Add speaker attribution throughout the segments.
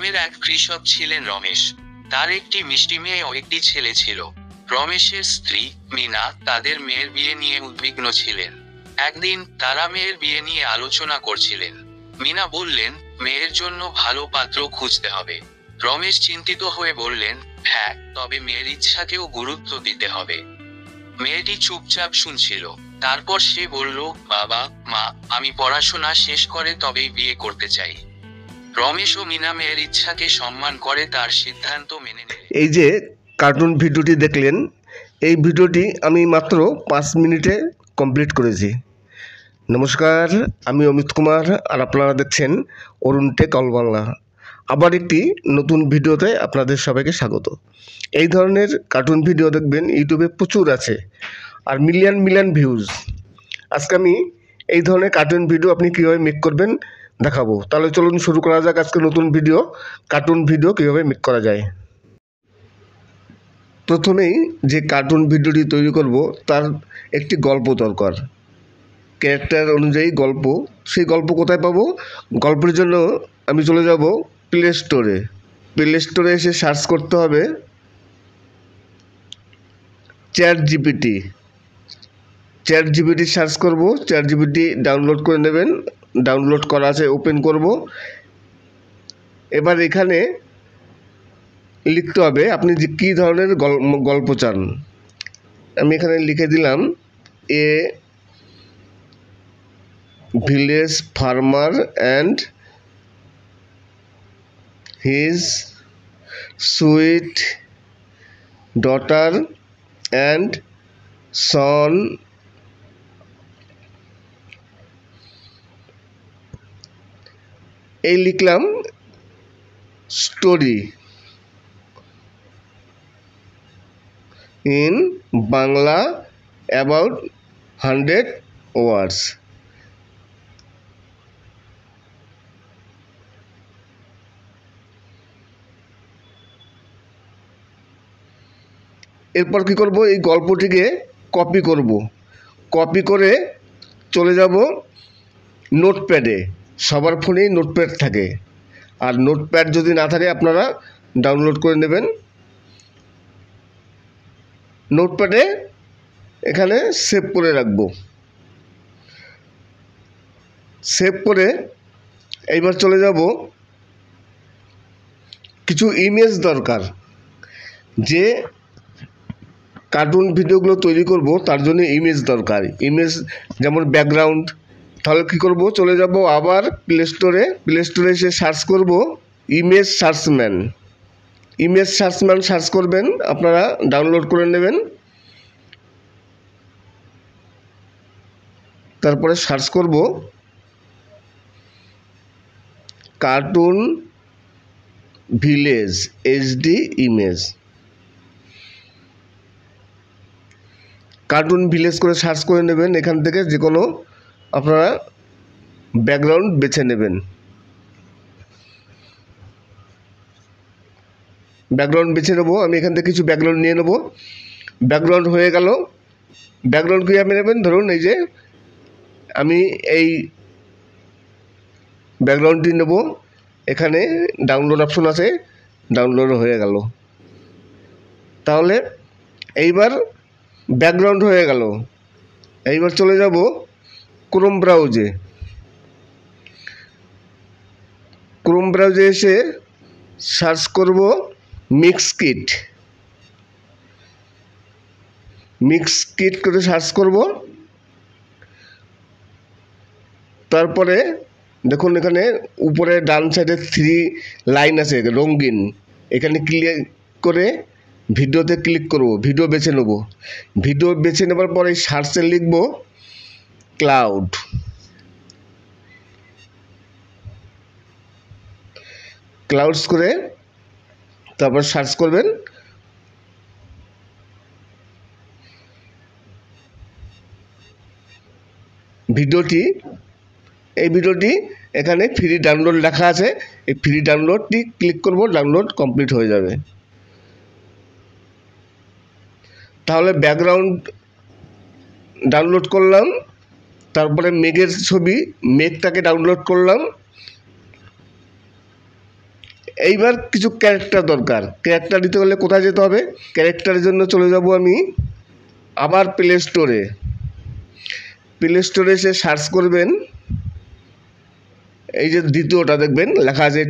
Speaker 1: গ্রামের এক কৃষক ছিলেন রমেশ। তার একটি মিষ্টি মেয়ে ও একটি ছেলে ছিল। রমেশের স্ত্রী মিনা তাদের মেয়ের বিয়ে নিয়ে উদ্বিগ্ন ছিলেন। একদিন তারা মেয়ের বিয়ে নিয়ে আলোচনা করছিলেন। মিনা বললেন, মেয়ের জন্য ভালো পাত্র খুঁজতে হবে। রমেশ চিন্তিত হয়ে বললেন, হ্যাঁ, তবে মেয়ের ইচ্ছাকেও গুরুত্ব দিতে হবে। মেয়েটি চুপচাপ শুনছিল। তারপর সে বলল, বাবা মা, আমি পড়াশোনা শেষ করে তবেই বিয়ে করতে চাই। রমেশ ও মিনা মেয়ের ইচ্ছাকে সম্মান করে তার সিদ্ধান্ত মেনে নিলেন।
Speaker 2: এই যে কার্টুন ভিডিওটি দেখলেন, এই ভিডিওটি আমি মাত্র 5 মিনিটে কমপ্লিট করেছি। নমস্কার, আমি অমিত কুমার, আর আপনারা দেখছেন অরুণ টেক অল বাংলা। আবার একটি নতুন ভিডিওতে আপনাদের সবাইকে স্বাগত। এই ধরনের কার্টুন ভিডিও দেখবেন ইউটিউবে প্রচুর আছে, আর মিলিয়ন মিলিয়ন ভিউজ। আজকে আমি এই ধরনের কার্টুন ভিডিও আপনি কীভাবে মেক করবেন দেখাবো। তাহলে চলুন শুরু করা যাক আজকে নতুন ভিডিও, কার্টুন ভিডিও কীভাবে মেক করা যায়। প্রথমেই যে কার্টুন ভিডিওটি তৈরি করব তার একটি গল্প দরকার, ক্যারেক্টার অনুযায়ী গল্প। সেই গল্প কোথায় পাবো? গল্পের জন্য আমি চলে যাব প্লে স্টোরে। প্লে স্টোরে এসে সার্চ করতে হবে chat GPT. Chat GPT search করব, চ্যাট জিপিটি ডাউনলোড করে নেবেন। ডাউনলোড করা আছে, ওপেন করব। এবার এখানে লিখতে হবে আপনি যে কী ধরনের গল্প চান। আমি এখানে লিখে দিলাম, a village farmer and his sweet daughter and সন এই লিখলাম স্টোরি ইন বাংলা অ্যাবাউট 100 ওয়ার্ডস। এরপর কী করব? এই গল্পটিকে কপি করব। কপি করে চলে যাব নোটপ্যাডে। সবার ফোনেই নোটপ্যাড থাকে, আর নোটপ্যাড যদি না থাকে আপনারা ডাউনলোড করে নেবেন। নোটপ্যাডে এখানে সেভ করে রাখব। সেভ করে এইবার চলে যাব, কিছু ইমেজ দরকার। যে কার্টুন ভিডিওগুলো তৈরি করব তার জন্য ইমেজ দরকার। ইমেজ যেমন ব্যাকগ্রাউন্ড। তাহলে কী করব? চলে যাব আবার প্লে স্টোরে। প্লে স্টোরে এসে সার্চ করব ইমেজ সার্চম্যান। ইমেজ সার্চম্যান সার্চ করবেন, আপনারা ডাউনলোড করে নেবেন। তারপরে সার্চ করব cartoon village HD image. Cartoon village করে সার্চ করে নেবেন। এখান থেকে যে কোনো আপনারা ব্যাকগ্রাউন্ড বেছে নেবেন। ব্যাকগ্রাউন্ড বেছে নেব। আমি এখান থেকে কিছু ব্যাকগ্রাউন্ড নিয়ে নেব। ব্যাকগ্রাউন্ড হয়ে গেল। ব্যাকগ্রাউন্ড কীভাবে নেবেন? ধরুন এই যে আমি এই ব্যাকগ্রাউন্ডটি নেব। এখানে ডাউনলোড অপশন আছে, ডাউনলোড হয়ে গেল। তাহলে এইবার ব্যাকগ্রাউন্ড হয়ে গেল। এইবার চলে যাব ক্রোম ব্রাউজে। ক্রোম ব্রাউজে এসে সার্চ করব মিক্সকিট। মিক্সকিট করে সার্চ করব। তারপরে দেখুন এখানে উপরে ডান সাইডে 3 লাইন আছে রঙিন। এখানে ক্লিক করে ভিডিওতে ক্লিক করব। ভিডিও বেছে নেব। ভিডিও বেছে নেবার পরে সার্চে লিখব ক্লাউড। ক্লাউডস করে তারপর সার্চ করবেন। এই ভিডিওটি এখানে ফ্রি ডাউনলোড লেখা আছে। এই ফ্রি ডাউনলোডটি ক্লিক করব, ডাউনলোড কমপ্লিট হয়ে যাবে। তাহলে ব্যাকগ্রাউন্ড ডাউনলোড করলাম, তারপরে মেঘের ছবি, মেঘটাকে ডাউনলোড করলাম। এইবার কিছু ক্যারেক্টার দরকার। ক্যারেক্টার দিতে হলে কোথায় যেতে হবে? ক্যারেক্টারের জন্য চলে যাব আমি আবার প্লে স্টোরে। প্লে স্টোরে এসে সার্চ করবেন, এই যে দ্বিতীয়টা দেখবেন লেখা আছে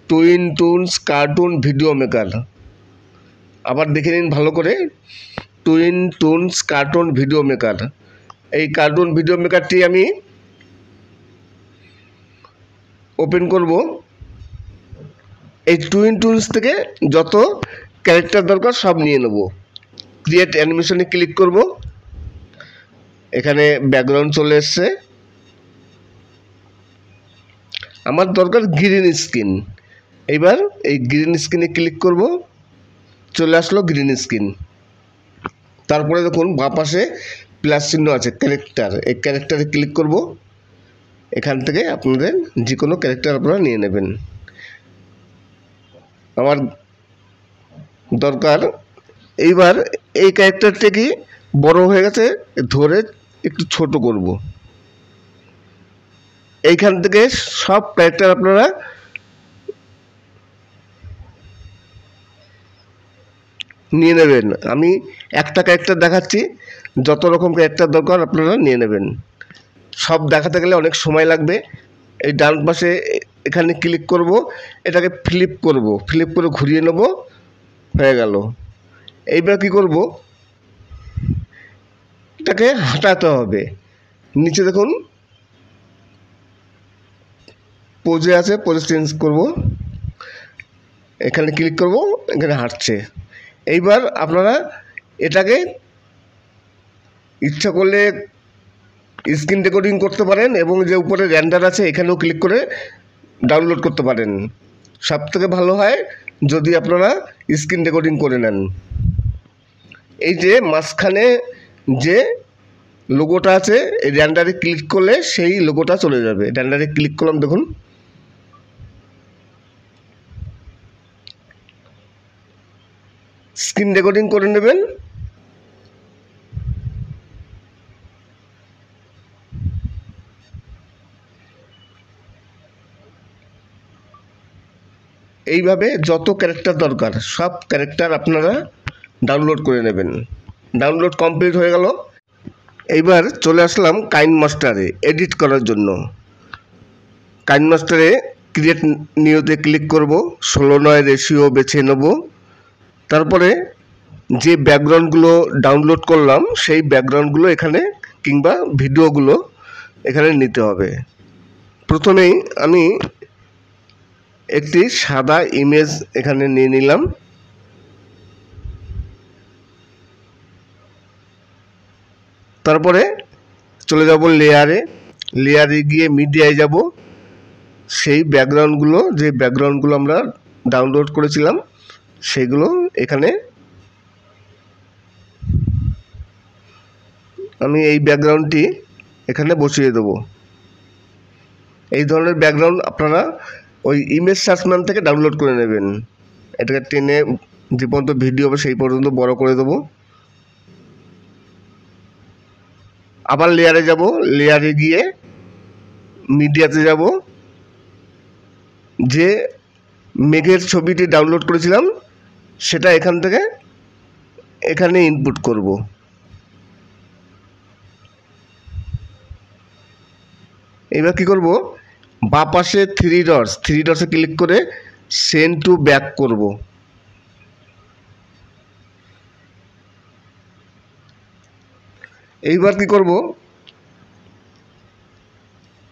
Speaker 2: twin toons cartoon video maker. আবার দেখে নিন ভালো করে, twin toons cartoon video maker. এই কার্টুন ভিডিও মেকারটি আমি ওপেন করব। এই টুইন টুনস থেকে যত ক্যারেক্টার দরকার সব নিয়ে নেব। ক্রিয়েট অ্যানিমেশনে ক্লিক করব। এখানে ব্যাকগ্রাউন্ড চলে এসছে। আমার দরকার গ্রিন স্ক্রিন। এইবার এই গ্রিন স্ক্রিনে ক্লিক করব, চলে আসলো গ্রিন স্ক্রিন। তারপরে দেখুন বাঁ পাশে প্লাস চিহ্ন আছে ক্যারেক্টার, এই ক্যারেক্টারে ক্লিক করব। এখান থেকে আপনাদের যে কোনো ক্যারেক্টার আপনারা নিয়ে নেবেন। আমার দরকার, এইবার এই ক্যারেক্টারটা কি বড় হয়ে গেছে, ধরে একটু ছোট করব। এইখান থেকে সব ক্যারেক্টার আপনারা নিয়ে নেবেন। আমি একটা ক্যারেক্টার দেখাচ্ছি, যত রকম ক্যারেক্টার দরকার আপনারা নিয়ে নেবেন। সব দেখাতে গেলে অনেক সময় লাগবে। এই ডান পাশে এখানে ক্লিক করব, এটাকে ফ্লিপ করে ঘুরিয়ে নেব, হয়ে গেল। এইবার কি করব, এটাকে হাঁটাতে হবে। নিচে দেখুন পোজে আছে, পোজে চেঞ্জ করব, এখানে ক্লিক করব, এখানে হাঁটছে। এইবার আপনারা এটাকে ইচ্ছা করলে স্ক্রিন রেকর্ডিং করতে পারেন এবং যে উপরে রেন্ডার আছে এখানেও ক্লিক করে ডাউনলোড করতে পারেন। সব থেকে ভালো হয় যদি আপনারা স্ক্রিন রেকর্ডিং করে নেন। এই যে মাঝখানে যে লোগোটা আছে, এই রেন্ডারে ক্লিক করলে সেই লোগোটা চলে যাবে। রেন্ডারে ক্লিক করলাম, দেখুন স্ক্রিন রেকর্ডিং করে নেবেন। এইভাবে যত ক্যারেক্টার দরকার সব ক্যারেক্টার আপনারা ডাউনলোড করে নেবেন। ডাউনলোড কমপ্লিট হয়ে গেল। এইবার চলে আসলাম কাইনমাস্টারে এডিট করার জন্য। কাইনমাস্টারে ক্রিয়েট নিউতে ক্লিক করব, 16:9 রেশিও বেছে নেব। তারপরে যে ব্যাকগ্রাউন্ডগুলো ডাউনলোড করলাম সেই ব্যাকগ্রাউন্ডগুলো এখানে কিংবা ভিডিওগুলো এখানে নিতে হবে। প্রথমেই আমি একটি সাদা ইমেজ এখানে নিয়ে নিলাম। তারপরে চলে যাব লেয়ারে গিয়ে মিডিয়ায় যাব। সেই ব্যাকগ্রাউন্ডগুলো, যে ব্যাকগ্রাউন্ডগুলো আমরা ডাউনলোড করেছিলাম সেগুলো এখানে আমি এই ব্যাকগ্রাউন্ডটি এখানে বসিয়ে দেব। এই ধরনের ব্যাকগ্রাউন্ড আপনারা ওই ইমেজ সার্চম্যান থেকে ডাউনলোড করে নেবেন। এটাকে টেনে যে পর্যন্ত ভিডিও হবে সেই পর্যন্ত বড় করে দেবো। আবার লেয়ারে যাব, লেয়ারে গিয়ে মিডিয়াতে যাব। যে মেঘের ছবিটি ডাউনলোড করেছিলাম সেটা এখান থেকে এখানে ইনপুট করব। এবার কি করব, বাঁ পাশে থ্রি ডটসে ক্লিক করে সেন্ড টু ব্যাক করব। এইবার কি করব,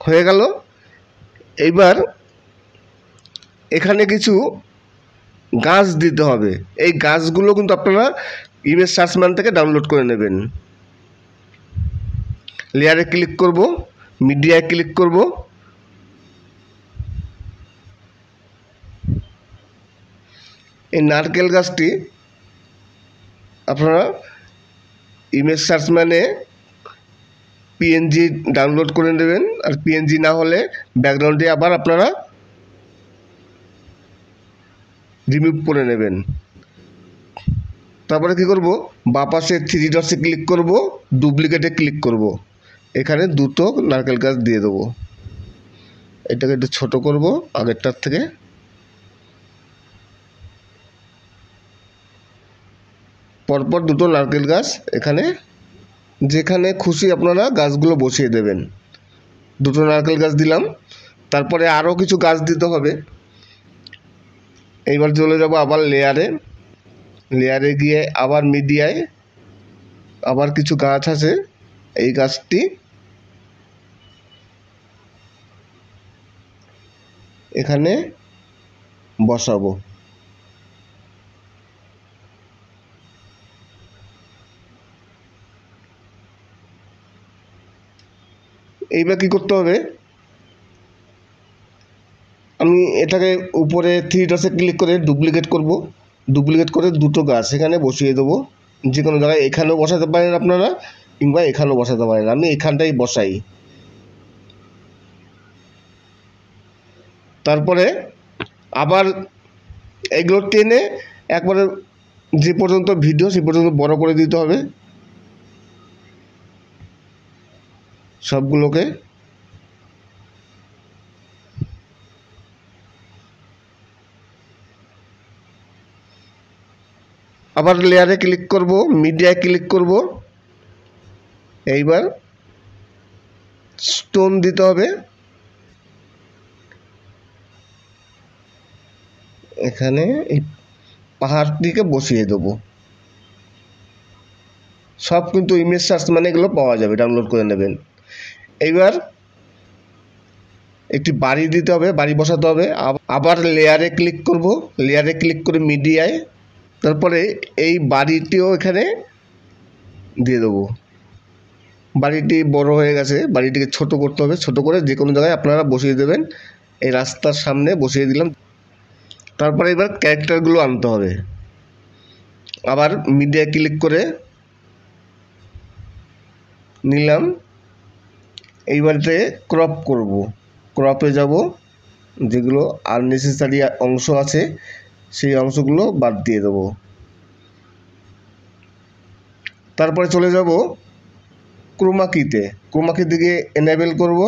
Speaker 2: হয়ে গেল। এইবার এখানে কিছু গাছ দিতে হবে। এই গাছগুলো কিন্তু আপনারা ইমেজ সার্চম্যান থেকে ডাউনলোড করে নেবেন। লেয়ারে ক্লিক করব, মিডিয়ায় ক্লিক করব। এই নারকেল গাছটি আপনারা ইমেজ সার্চম্যানে পিএনজি ডাউনলোড করে নেবেন। আর পিএনজি না হলে ব্যাকগ্রাউন্ডে আবার আপনারা রিমুভ করে নেবেন। তারপরে কি করব, বাঁ পাশে থ্রি ডটসে ক্লিক করব, ডুপ্লিকেটে ক্লিক করব। এখানে দুটো নারকেল গাছ দিয়ে দেবো। এটাকে একটু ছোট করব আগেরটার থেকে। পরপর দুটো নারকেল গাছ এখানে যেখানে খুশি আপনারা গাছগুলো বসিয়ে দেবেন। দুটো নারকেল গাছ দিলাম, তারপরে আরও কিছু গাছ দিতে হবে। এইবার চলে যাব আবার লেয়ারে গিয়ে আবার মিডিয়ায় আবার কিছু গাছ আছে, এই গাছটি এখানে বসাবো। এইবার কি করতে হবে, আমি এটাকে উপরে থ্রি ডটসে ক্লিক করে ডুপ্লিকেট করে দুটো গাছ এখানে বসিয়ে দেবো। যে কোনো জায়গায় এখানেও বসাতে পারেন আপনারা, কিংবা এখানেও বসাতে পারেন। আমি এখানটাই বসাই। তারপরে আবার এগুলো টেনে একবারে যে পর্যন্ত ভিডিও সে পর্যন্ত বড় করে দিতে হবে সবগুলোকে। আবার লেয়ারে ক্লিক করব, মিডিয়ায় ক্লিক করব। এইবার স্টোন দিতে হবে, এখানে এই পাহাড়টিকে বসিয়ে দেবো। সব কিন্তু ইমেজ সার্চ মানে এগুলো পাওয়া যাবে, ডাউনলোড করে নেবেন। এইবার একটি বাড়ি দিতে হবে, বাড়ি বসাতে হবে। আবার লেয়ারে ক্লিক করে মিডিয়ায়, তারপরে এই বাড়িটিও এখানে দিয়ে দেবো। বাড়িটি বড় হয়ে গেছে, বাড়িটিকে ছোট করতে হবে। ছোট করে যে কোনো জায়গায় আপনারা বসিয়ে দেবেন। এই রাস্তার সামনে বসিয়ে দিলাম। তারপরে এবার ক্যারেক্টারগুলো আনতে হবে। আবার মিডিয়ায় ক্লিক করে নিলাম। এইবারতে ক্রপ করব, ক্রপে যাব, যেগুলো আননেসেসারি অংশ আছে সেই অংশগুলো বাদ দিয়ে দেবো। তারপরে চলে যাব ক্রোমাকি দিকে এনেবেল করব,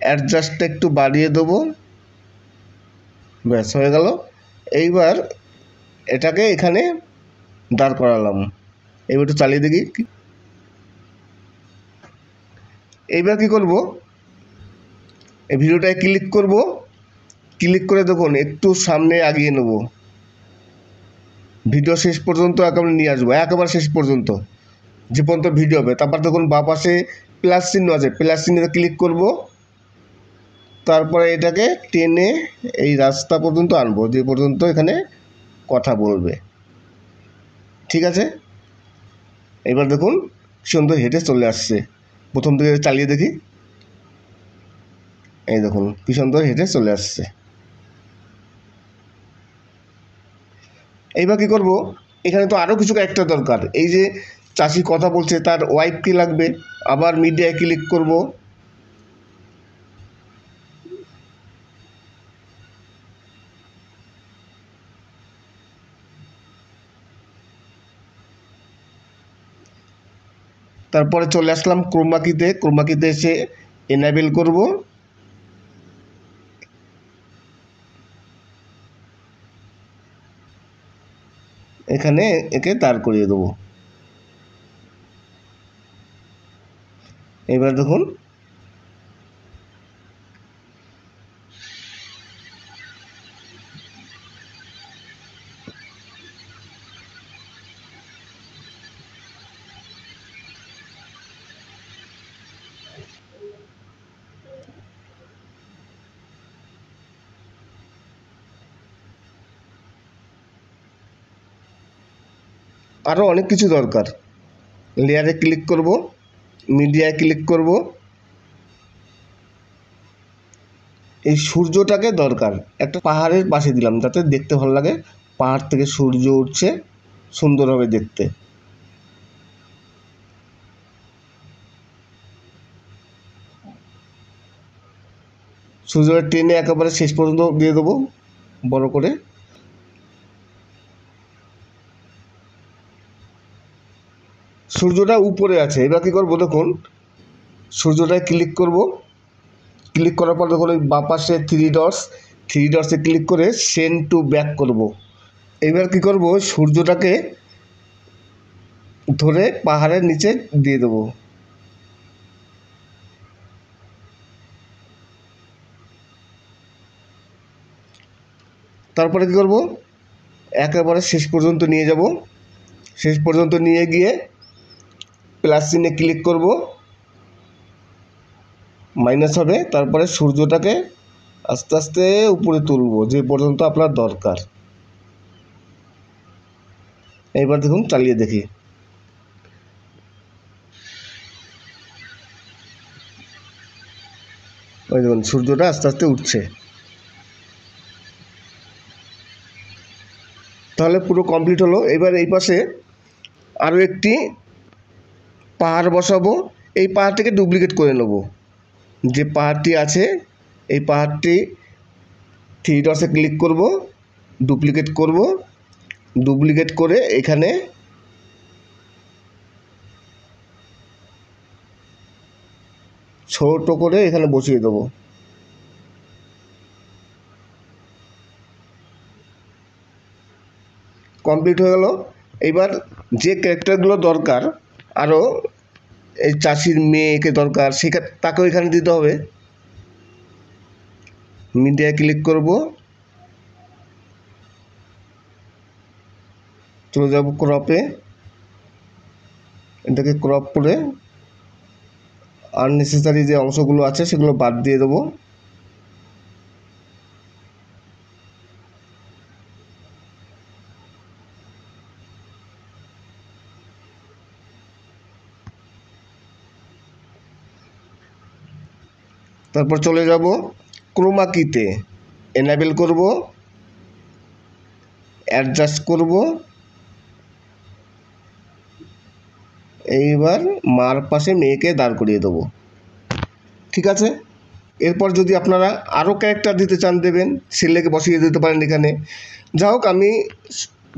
Speaker 2: অ্যাডজাস্টটা একটু বাড়িয়ে দেবো, ব্যাস হয়ে গেল। এইবার এটাকে এখানে দাঁড় করালাম। এবার একটু চালিয়ে দেখি। এইবার কি করব, এই ভিডিওটায় ক্লিক করে দেখুন একটু সামনে আগিয়ে নেব। ভিডিও শেষ পর্যন্ত একেবারে নিয়ে আসবো, একেবারে শেষ পর্যন্ত যে পর্যন্ত ভিডিও হবে। তারপর দেখুন বাঁ পাশে প্লাস চিহ্ন আছে, প্লাস চিহ্নে ক্লিক করব। তারপরে এটাকে টেনে এই রাস্তা পর্যন্ত আনবো, যে পর্যন্ত এখানে কথা বলবে। ঠিক আছে, এবার দেখুন সুন্দর হেঁটে চলে আসছে। প্রথম থেকে চালিয়ে দেখি, এই দেখুন কি সুন্দর হেঁটে চলে আসছে। এইবার কি করব, এখানে তো আরও কিছু ক্যারেক্টার দরকার। এই যে চাষি কথা বলছে তার ওয়াইফ কি লাগবে, আবার মিডিয়ায় ক্লিক করব। তারপরে চলে আসলাম ক্রোমাকিতে এসে এনেবেল করব। এখানে একে দাঁড় করিয়ে দেবো। এবার দেখুন আরও অনেক কিছু দরকার। লেয়ারে ক্লিক করব, মিডিয়ায় ক্লিক করব। এই সূর্যটাকে দরকার, একটা পাহাড়ের পাশে দিলাম যাতে দেখতে ভালো লাগে। পাহাড় থেকে সূর্য উঠছে, সুন্দর হবে দেখতে। সূর্যটা টেনে একেবারে শেষ পর্যন্ত দিয়ে দেবো বড় করে। সূর্যটা উপরে আছে, এবার কী করবো দেখুন, সূর্যটায় ক্লিক করার পর দেখুন ওই বাঁ পাশে থ্রি ডটসে ক্লিক করে সেন্ড টু ব্যাক করব। এবার কী করব, সূর্যটাকে ধরে পাহাড়ের নিচে দিয়ে দেবো। তারপরে কী করব, একেবারে শেষ পর্যন্ত নিয়ে যাব। শেষ পর্যন্ত নিয়ে গিয়ে প্লাস চিহ্নে ক্লিক করব, মাইনাস হবে। তারপরে সূর্যটাকে আস্তে আস্তে উপরে তুলব যে পর্যন্ত আপনার দরকার। এইবার দেখুন, চালিয়ে দেখি। ওই দেখুন, সূর্যটা আস্তে আস্তে উঠছে। তাহলে পুরো কমপ্লিট হলো। এবার এই পাশে আরও একটি পাহাড় বসাবো। এই পাহাড়টিকে ডুপ্লিকেট করে নেব। যে পাহাড়টি আছে এই পাহাড়টি থ্রি ডটসে ক্লিক করব, ডুপ্লিকেট করব। ডুপ্লিকেট করে এখানে ছোট করে এখানে বসিয়ে দেবো। কমপ্লিট হয়ে গেল। এবার যে ক্যারেক্টারগুলো দরকার, আরও এই চাষির মেয়েকে দরকার, তাকেও এখানে দিতে হবে। মিডিয়ায় ক্লিক করব, চলে যাব ক্রপে। এটাকে ক্রপ করে আননেসেসারি যে অংশগুলো আছে সেগুলো বাদ দিয়ে দেবো। তারপর চলে যাব ক্রোমা কিতে, এনাবেল করব, অ্যাডজাস্ট করব। এইবার মার পাশে মেয়েকে দাঁড় করিয়ে দেবো। ঠিক আছে। এরপর যদি আপনারা আরও ক্যারেক্টার দিতে চান দেবেন, ছেলেকে বসিয়ে দিতে পারেন এখানে। যা হোক, আমি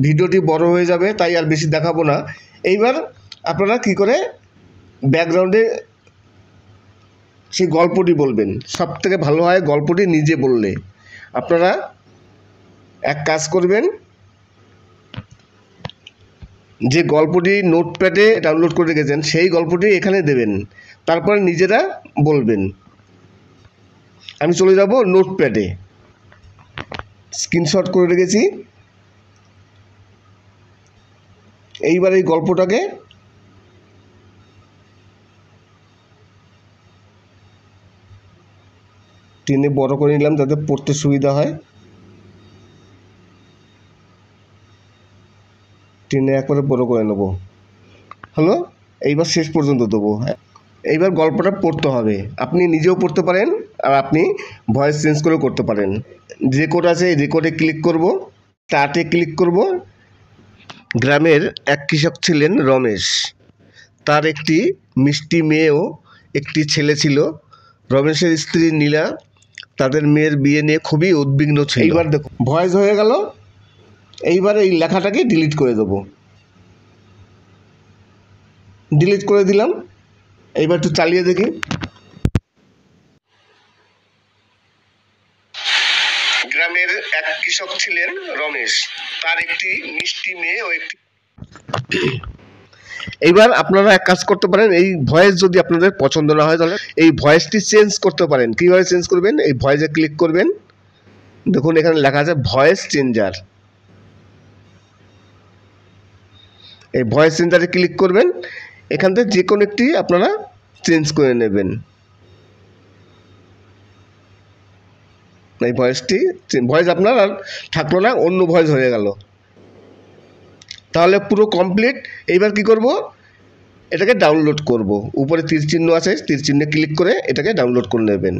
Speaker 2: ভিডিওটি বড় হয়ে যাবে তাই আর বেশি দেখাবো না। এইবার আপনারা কি করে ব্যাকগ্রাউন্ডে সেই গল্পটি বলবেন, সব থেকে ভালো হয় গল্পটি নিজে বললে। আপনারা এক কাজ করবেন, যে গল্পটি নোটপ্যাডে ডাউনলোড করে রেখেছেন সেই গল্পটি এখানে দেবেন, তারপরে নিজেরা বলবেন। আমি চলে যাব নোটপ্যাডে, স্ক্রিনশট করে রেখেছি। এইবার এই গল্পটাকে টেনে বড় করে নিলাম যাতে পড়তে সুবিধা হয়। টেনে একবারে বড় করে নেব। হলো, এইবার শেষ পর্যন্ত দেবো। এইবার গল্পটা পড়তে হবে। আপনি নিজেও পড়তে পারেন আর আপনি ভয়েস চেঞ্জ করেও করতে পারেন। রেকর্ড আছে, রেকর্ডে ক্লিক করব, স্টার্টে ক্লিক করব। গ্রামের এক কৃষক ছিলেন রমেশ। তার একটি মিষ্টি মেয়ে ও একটি ছেলে ছিল। রমেশের স্ত্রী নীলা তাদের মেয়ের বিয়ে নিয়ে খুবই উদ্বিগ্ন ছিল। এইবার দেখুন, ভয়েস হয়ে গেল। এইবার এই লেখাটাকে ডিলিট করে দেবো। ডিলিট করে দিলাম। এইবার একটু চালিয়ে দেখি। গ্রামের এক কৃষক ছিলেন রমেশ। তার একটি মিষ্টি মেয়ে ও একটি। এইবার আপনারা এক কাজ করতে পারেন, এই ভয়েস যদি আপনাদের পছন্দ না হয় তাহলে এই ভয়েসটি চেঞ্জ করতে পারেন। কীভাবে চেঞ্জ করবেন, এই ভয়েসে ক্লিক করবেন। দেখুন এখানে লেখা আছে ভয়েস চেঞ্জার। এই ভয়েস চেঞ্জারে ক্লিক করবেন। এখান থেকে যে কোনো একটি আপনারা চেঞ্জ করে নেবেন। এই ভয়েস আপনার আর থাকলো না, অন্য ভয়েস হয়ে গেল। তাহলে পুরো কমপ্লিট। এইবার কি করব, এটাকে ডাউনলোড করব। উপরে তীর চিহ্ন আছে, তীর চিহ্নে ক্লিক করে এটাকে ডাউনলোড করে নেবেন।